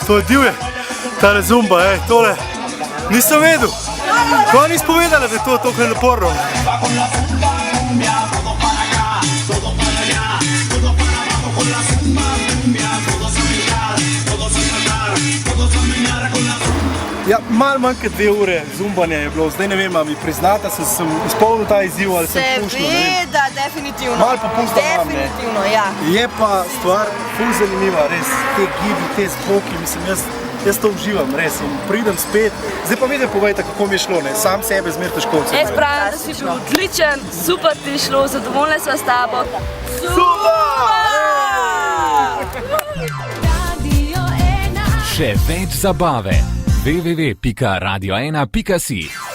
to je divje, tale zumba, tole, nisem vedel. Ko nisi povedala, da je to toliko naporno. Ja, malo manj kot 2 ure zumbanja je bilo, zdaj ne vem, ali mi priznata, sem izpolnil ta izziv ali sem pušno, ne vem. Seveda, definitivno. Malo popustil imam, ne. Definitivno, ja. Je pa stvar ful zanimiva, res, te gibi, te skoki, mislim, jaz to uživam, res, pridem spet. Zdaj pa mi da povejte, kako mi je šlo, ne, sam sebe zmer težko oceniti. Jaz pravim, da si bil odličen, super ti je šlo, zadovoljna sva s tabo. Še več zabave. www.radio1.si